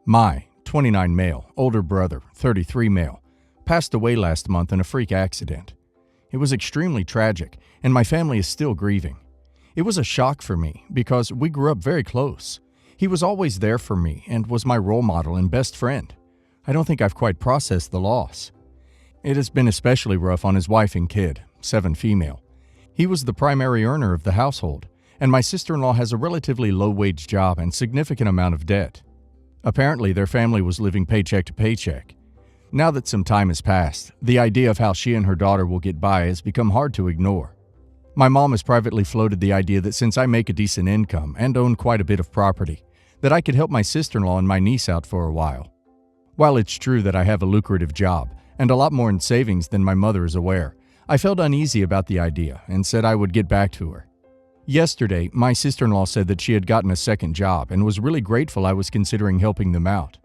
My 29 male, older brother, 33 male, passed away last month in a freak accident. It was extremely tragic, and my family is still grieving. It was a shock for me because we grew up very close. He was always there for me and was my role model and best friend. I don't think I've quite processed the loss. It has been especially rough on his wife and kid, 7 female. He was the primary earner of the household, and my sister-in-law has a relatively low-wage job and significant amount of debt. Apparently, their family was living paycheck to paycheck. Now that some time has passed, the idea of how she and her daughter will get by has become hard to ignore. My mom has privately floated the idea that since I make a decent income and own quite a bit of property, that I could help my sister-in-law and my niece out for a while. While it's true that I have a lucrative job and a lot more in savings than my mother is aware, I felt uneasy about the idea and said I would get back to her. Yesterday, my sister-in-law said that she had gotten a second job and was really grateful I was considering helping them out.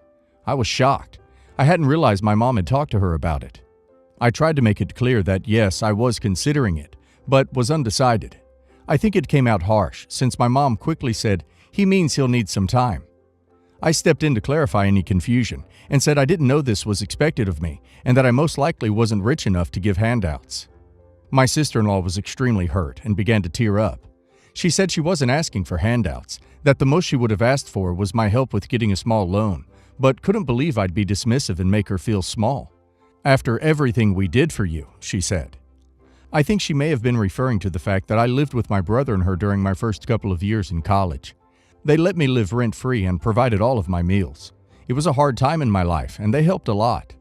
I was shocked. I hadn't realized my mom had talked to her about it. I tried to make it clear that yes, I was considering it, but was undecided. I think it came out harsh since my mom quickly said, "He means he'll need some time." I stepped in to clarify any confusion and said I didn't know this was expected of me and that I most likely wasn't rich enough to give handouts. My sister-in-law was extremely hurt and began to tear up. She said she wasn't asking for handouts, that the most she would have asked for was my help with getting a small loan, but couldn't believe I'd be dismissive and make her feel small. "After everything we did for you," she said. I think she may have been referring to the fact that I lived with my brother and her during my first couple of years in college. They let me live rent-free and provided all of my meals. It was a hard time in my life, and they helped a lot.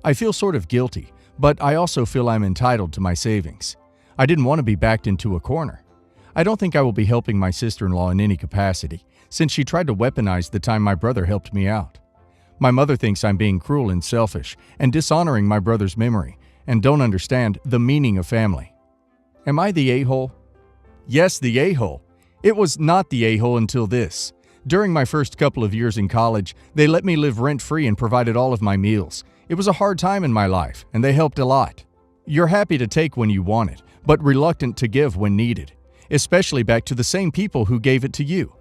I feel sort of guilty, but I also feel I'm entitled to my savings. I didn't want to be backed into a corner. I don't think I will be helping my sister-in-law in any capacity, since she tried to weaponize the time my brother helped me out. My mother thinks I'm being cruel and selfish and dishonoring my brother's memory, and don't understand the meaning of family. Am I the a-hole? Yes, the a-hole. It was not the a-hole until this. During my first couple of years in college, they let me live rent-free and provided all of my meals. It was a hard time in my life, and they helped a lot. You're happy to take when you want it, but reluctant to give when needed, especially back to the same people who gave it to you.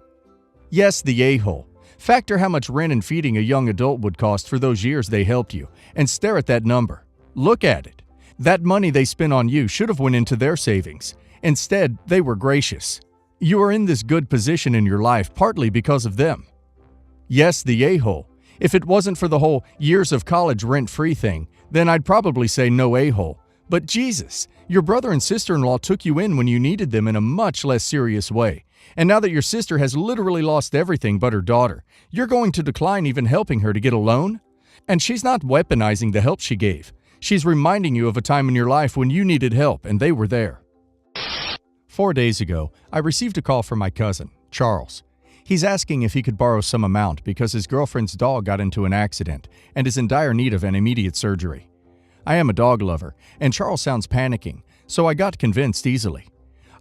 Yes, the a-hole. Factor how much rent and feeding a young adult would cost for those years they helped you, and stare at that number. Look at it. That money they spent on you should have went into their savings. Instead, they were gracious. You are in this good position in your life partly because of them. Yes, the a-hole. If it wasn't for the whole years of college rent-free thing, then I'd probably say no a-hole. But Jesus, your brother and sister-in-law took you in when you needed them in a much less serious way. And now that your sister has literally lost everything but her daughter, you're going to decline even helping her to get a loan? And she's not weaponizing the help she gave. She's reminding you of a time in your life when you needed help and they were there. 4 days ago, I received a call from my cousin, Charles. He's asking if he could borrow some amount because his girlfriend's dog got into an accident and is in dire need of an immediate surgery. I am a dog lover, and Charles sounds panicking, so I got convinced easily.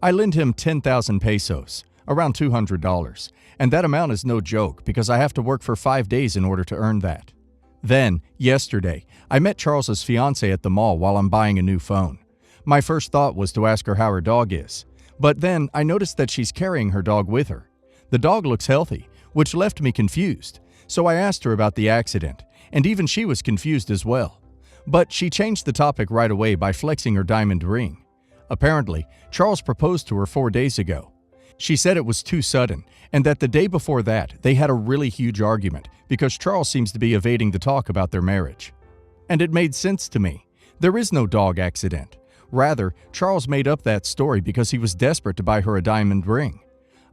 I lend him 10,000 pesos, around $200, and that amount is no joke because I have to work for 5 days in order to earn that. Then, yesterday, I met Charles's fiancée at the mall while I'm buying a new phone. My first thought was to ask her how her dog is, but then I noticed that she's carrying her dog with her. The dog looks healthy, which left me confused, so I asked her about the accident, and even she was confused as well. But she changed the topic right away by flexing her diamond ring. Apparently, Charles proposed to her 4 days ago. She said it was too sudden, and that the day before that, they had a really huge argument because Charles seems to be evading the talk about their marriage. And it made sense to me. There is no dog accident. Rather, Charles made up that story because he was desperate to buy her a diamond ring.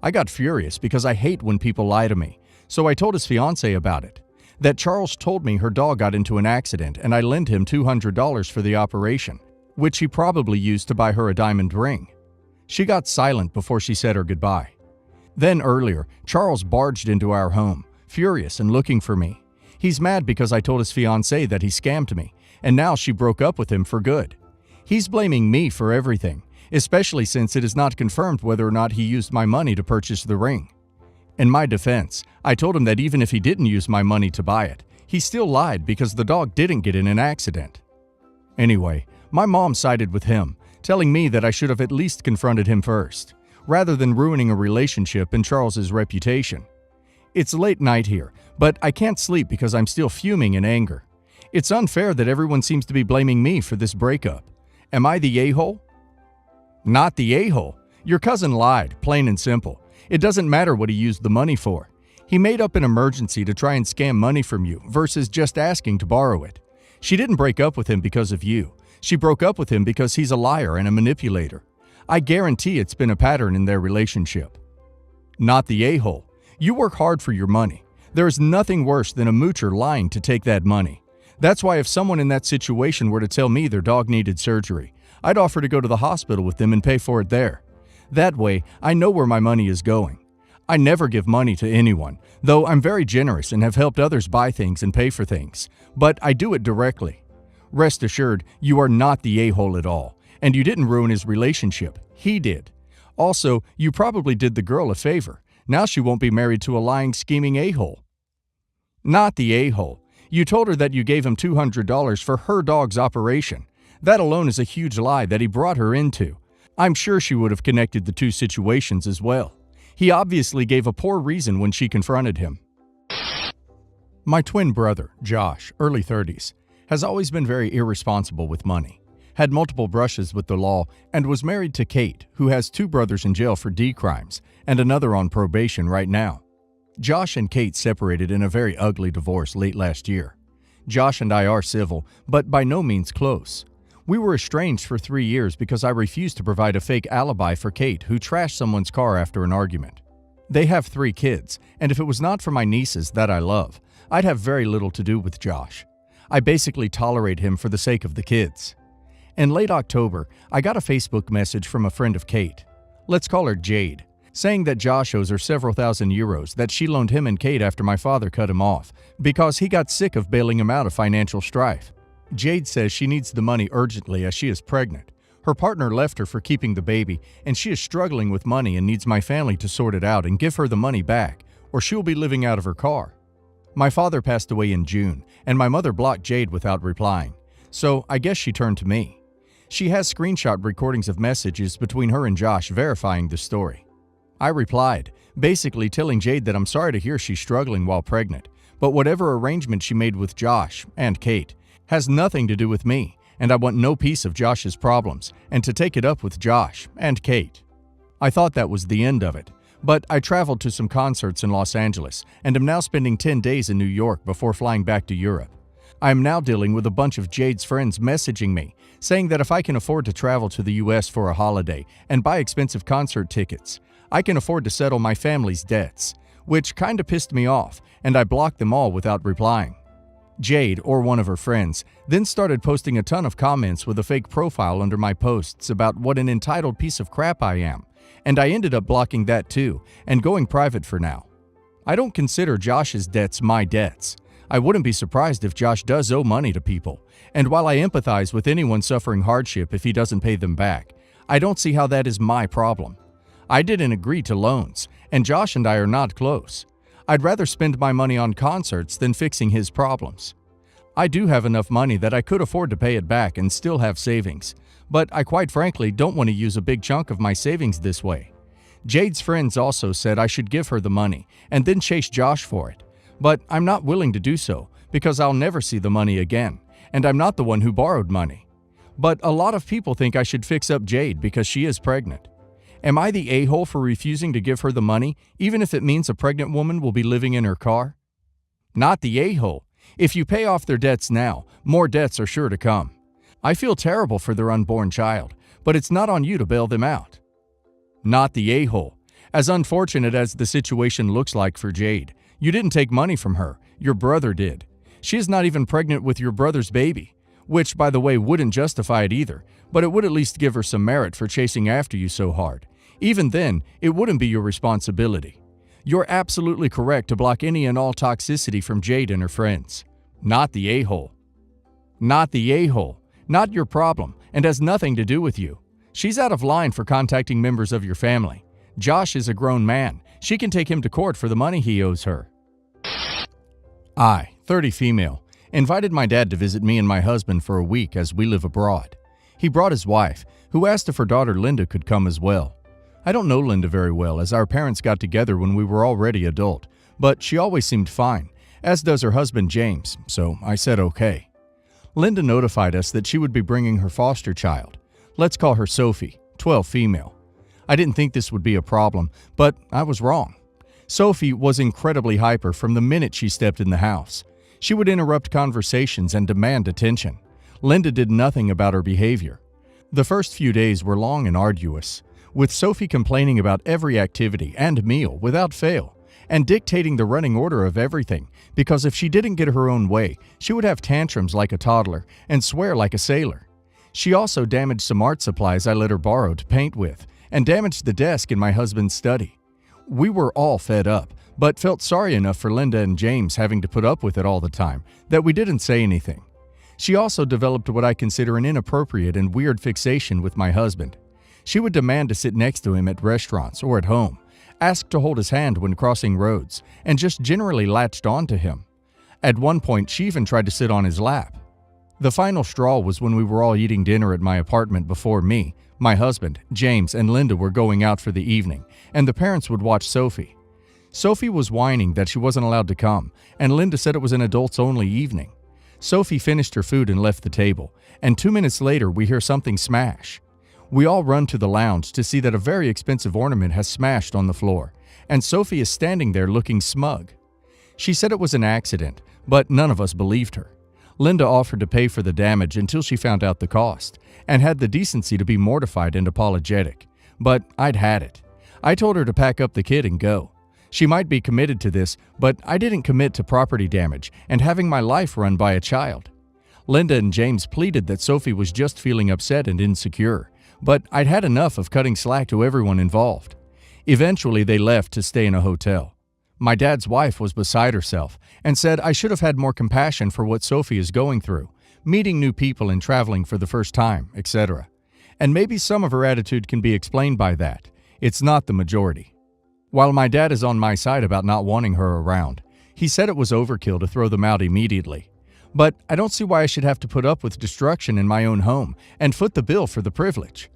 I got furious because I hate when people lie to me, so I told his fiancée about it. That Charles told me her dog got into an accident and I lent him $200 for the operation, which he probably used to buy her a diamond ring. She got silent before she said her goodbye. Then earlier, Charles barged into our home, furious and looking for me. He's mad because I told his fiancée that he scammed me, and now she broke up with him for good. He's blaming me for everything, especially since it is not confirmed whether or not he used my money to purchase the ring. In my defense, I told him that even if he didn't use my money to buy it, he still lied because the dog didn't get in an accident. Anyway, my mom sided with him, telling me that I should have at least confronted him first, rather than ruining a relationship and Charles's reputation. It's late night here, but I can't sleep because I'm still fuming in anger. It's unfair that everyone seems to be blaming me for this breakup. Am I the a-hole? Not the a-hole. Your cousin lied, plain and simple. It doesn't matter what he used the money for. He made up an emergency to try and scam money from you versus just asking to borrow it. She didn't break up with him because of you. She broke up with him because he's a liar and a manipulator. I guarantee it's been a pattern in their relationship. Not the a-hole. You work hard for your money. There is nothing worse than a moocher lying to take that money. That's why if someone in that situation were to tell me their dog needed surgery, I'd offer to go to the hospital with them and pay for it there. That way, I know where my money is going. I never give money to anyone, though I'm very generous and have helped others buy things and pay for things, but I do it directly. Rest assured, you are not the a-hole at all, and you didn't ruin his relationship. He did. Also, you probably did the girl a favor. Now she won't be married to a lying, scheming a-hole. Not the a-hole. You told her that you gave him $200 for her dog's operation. That alone is a huge lie that he brought her into. I'm sure she would have connected the two situations as well. He obviously gave a poor reason when she confronted him. My twin brother, Josh, early 30s, has always been very irresponsible with money, had multiple brushes with the law, and was married to Kate, who has 2 brothers in jail for D crimes and another on probation right now. Josh and Kate separated in a very ugly divorce late last year. Josh and I are civil, but by no means close. We were estranged for 3 years because I refused to provide a fake alibi for Kate, who trashed someone's car after an argument. They have 3 kids, and if it was not for my nieces that I love, I'd have very little to do with Josh. I basically tolerate him for the sake of the kids. In late October, I got a Facebook message from a friend of Kate. Let's call her Jade, saying that Josh owes her several thousand euros that she loaned him and Kate after my father cut him off because he got sick of bailing him out of financial strife. Jade says she needs the money urgently as she is pregnant. Her partner left her for keeping the baby, and she is struggling with money and needs my family to sort it out and give her the money back, or she'll be living out of her car. My father passed away in June, and my mother blocked Jade without replying, so I guess she turned to me. She has screenshot recordings of messages between her and Josh verifying the story. I replied, basically telling Jade that I'm sorry to hear she's struggling while pregnant, but whatever arrangement she made with Josh and Kate has nothing to do with me, and I want no piece of Josh's problems, and to take it up with Josh and Kate. I thought that was the end of it, but I traveled to some concerts in Los Angeles and am now spending 10 days in New York before flying back to Europe. I am now dealing with a bunch of Jade's friends messaging me, saying that if I can afford to travel to the US for a holiday and buy expensive concert tickets, I can afford to settle my family's debts, which kinda pissed me off, and I blocked them all without replying. Jade, or one of her friends, then started posting a ton of comments with a fake profile under my posts about what an entitled piece of crap I am, and I ended up blocking that too and going private for now. I don't consider Josh's debts my debts. I wouldn't be surprised if Josh does owe money to people, and while I empathize with anyone suffering hardship if he doesn't pay them back, I don't see how that is my problem. I didn't agree to loans, and Josh and I are not close. I'd rather spend my money on concerts than fixing his problems. I do have enough money that I could afford to pay it back and still have savings, but I quite frankly don't want to use a big chunk of my savings this way. Jade's friends also said I should give her the money and then chase Josh for it, but I'm not willing to do so because I'll never see the money again, and I'm not the one who borrowed money. But a lot of people think I should fix up Jade because she is pregnant. Am I the a-hole for refusing to give her the money, even if it means a pregnant woman will be living in her car? Not the a-hole. If you pay off their debts now, more debts are sure to come. I feel terrible for their unborn child, but it's not on you to bail them out. Not the a-hole. As unfortunate as the situation looks like for Jade, you didn't take money from her, your brother did. She is not even pregnant with your brother's baby, which, by the way, wouldn't justify it either, but it would at least give her some merit for chasing after you so hard. Even then, it wouldn't be your responsibility. You're absolutely correct to block any and all toxicity from Jade and her friends. Not the a-hole. Not the a-hole. Not your problem, and has nothing to do with you. She's out of line for contacting members of your family. Josh is a grown man. She can take him to court for the money he owes her. I, 30 female, invited my dad to visit me and my husband for a week as we live abroad. He brought his wife, who asked if her daughter Linda could come as well. I don't know Linda very well, as our parents got together when we were already adult, but she always seemed fine, as does her husband James, so I said okay. Linda notified us that she would be bringing her foster child. Let's call her Sophie, 12 female. I didn't think this would be a problem, but I was wrong. Sophie was incredibly hyper from the minute she stepped in the house. She would interrupt conversations and demand attention. Linda did nothing about her behavior. The first few days were long and arduous, with Sophie complaining about every activity and meal without fail, and dictating the running order of everything, because if she didn't get her own way, she would have tantrums like a toddler and swear like a sailor. She also damaged some art supplies I let her borrow to paint with, and damaged the desk in my husband's study. We were all fed up, but felt sorry enough for Linda and James having to put up with it all the time that we didn't say anything. She also developed what I consider an inappropriate and weird fixation with my husband. She would demand to sit next to him at restaurants or at home, ask to hold his hand when crossing roads, and just generally latched on to him. At one point, she even tried to sit on his lap. The final straw was when we were all eating dinner at my apartment before me, my husband, James, and Linda were going out for the evening, and the parents would watch Sophie. Sophie was whining that she wasn't allowed to come, and Linda said it was an adults-only evening. Sophie finished her food and left the table, and 2 minutes later we hear something smash. We all run to the lounge to see that a very expensive ornament has smashed on the floor, and Sophie is standing there looking smug. She said it was an accident, but none of us believed her. Linda offered to pay for the damage until she found out the cost, and had the decency to be mortified and apologetic. But I'd had it. I told her to pack up the kid and go. She might be committed to this, but I didn't commit to property damage and having my life run by a child. Linda and James pleaded that Sophie was just feeling upset and insecure, but I'd had enough of cutting slack to everyone involved. Eventually, they left to stay in a hotel. My dad's wife was beside herself and said I should have had more compassion for what Sophie is going through, meeting new people and traveling for the first time, etc. And maybe some of her attitude can be explained by that. It's not the majority. While my dad is on my side about not wanting her around, he said it was overkill to throw them out immediately. But I don't see why I should have to put up with destruction in my own home and foot the bill for the privilege.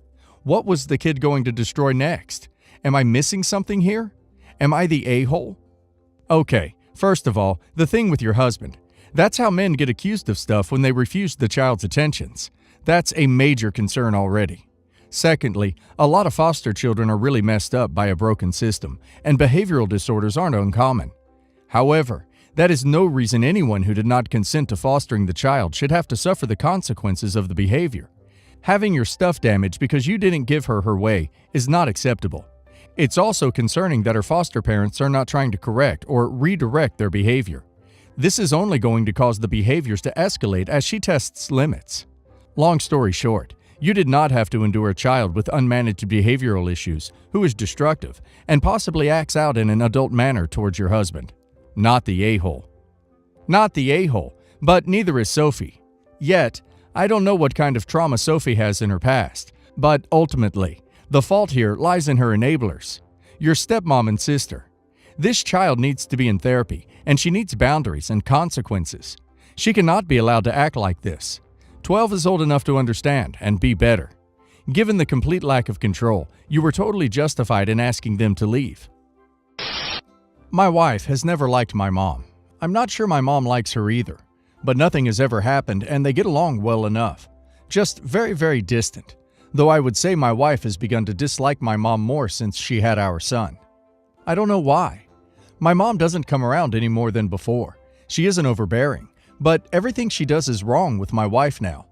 What was the kid going to destroy next? Am I missing something here? Am I the a-hole? Okay, first of all, the thing with your husband. That's how men get accused of stuff when they refuse the child's attentions. That's a major concern already. Secondly, a lot of foster children are really messed up by a broken system, and behavioral disorders aren't uncommon. However, that is no reason anyone who did not consent to fostering the child should have to suffer the consequences of the behavior. Having your stuff damaged because you didn't give her her way is not acceptable. It's also concerning that her foster parents are not trying to correct or redirect their behavior. This is only going to cause the behaviors to escalate as she tests limits. Long story short, you did not have to endure a child with unmanaged behavioral issues who is destructive and possibly acts out in an adult manner towards your husband. Not the a-hole. Not the a-hole, but neither is Sophie. Yet, I don't know what kind of trauma Sophie has in her past, but ultimately, the fault here lies in her enablers, your stepmom and sister. This child needs to be in therapy, and she needs boundaries and consequences. She cannot be allowed to act like this. 12 is old enough to understand and be better. Given the complete lack of control, you were totally justified in asking them to leave. My wife has never liked my mom. I'm not sure my mom likes her either, but nothing has ever happened and they get along well enough. Just very, very distant, though I would say my wife has begun to dislike my mom more since she had our son. I don't know why. My mom doesn't come around any more than before. She isn't overbearing, but everything she does is wrong with my wife now.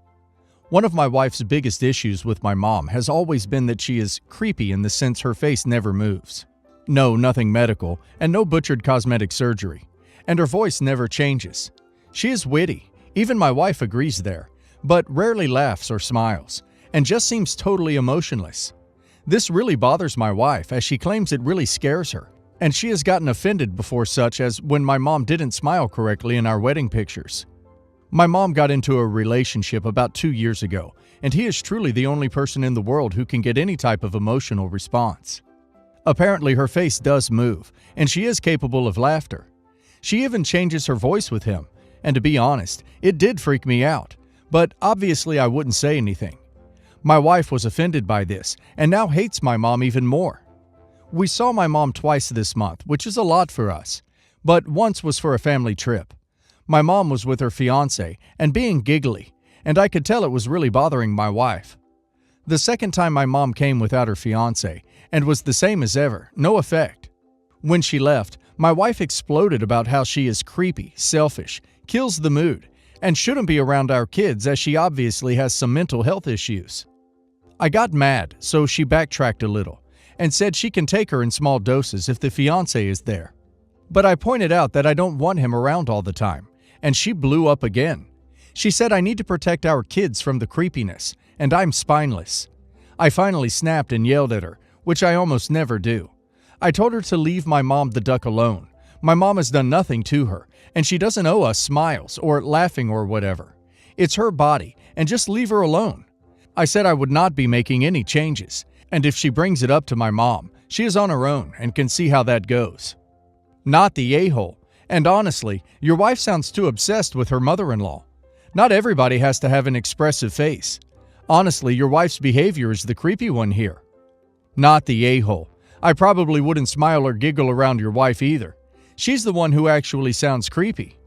One of my wife's biggest issues with my mom has always been that she is creepy in the sense her face never moves. No, nothing medical, and no butchered cosmetic surgery. And her voice never changes. She is witty, even my wife agrees there, but rarely laughs or smiles, and just seems totally emotionless. This really bothers my wife as she claims it really scares her, and she has gotten offended before, such as when my mom didn't smile correctly in our wedding pictures. My mom got into a relationship about 2 years ago, and he is truly the only person in the world who can get any type of emotional response. Apparently her face does move, and she is capable of laughter. She even changes her voice with him, and to be honest, it did freak me out, but obviously I wouldn't say anything. My wife was offended by this, and now hates my mom even more. We saw my mom twice this month, which is a lot for us, but once was for a family trip. My mom was with her fiancé and being giggly, and I could tell it was really bothering my wife. The second time my mom came without her fiancé and was the same as ever, no effect. When she left, my wife exploded about how she is creepy, selfish, kills the mood, and shouldn't be around our kids as she obviously has some mental health issues. I got mad, so she backtracked a little and said she can take her in small doses if the fiancé is there. But I pointed out that I don't want him around all the time, and she blew up again. She said I need to protect our kids from the creepiness, and I'm spineless. I finally snapped and yelled at her, which I almost never do. I told her to leave my mom the duck alone. My mom has done nothing to her, and she doesn't owe us smiles or laughing or whatever. It's her body, and just leave her alone. I said I would not be making any changes, and if she brings it up to my mom, she is on her own and can see how that goes. Not the a-hole. And honestly, your wife sounds too obsessed with her mother-in-law. Not everybody has to have an expressive face. Honestly, your wife's behavior is the creepy one here. Not the a-hole. I probably wouldn't smile or giggle around your wife either. She's the one who actually sounds creepy.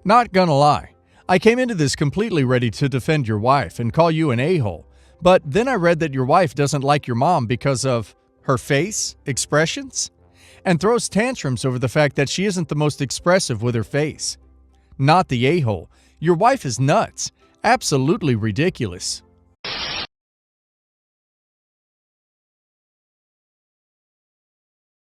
Not gonna lie, I came into this completely ready to defend your wife and call you an a-hole, but then I read that your wife doesn't like your mom because of her face, expressions, and throws tantrums over the fact that she isn't the most expressive with her face. Not the a-hole. Your wife is nuts. Absolutely ridiculous.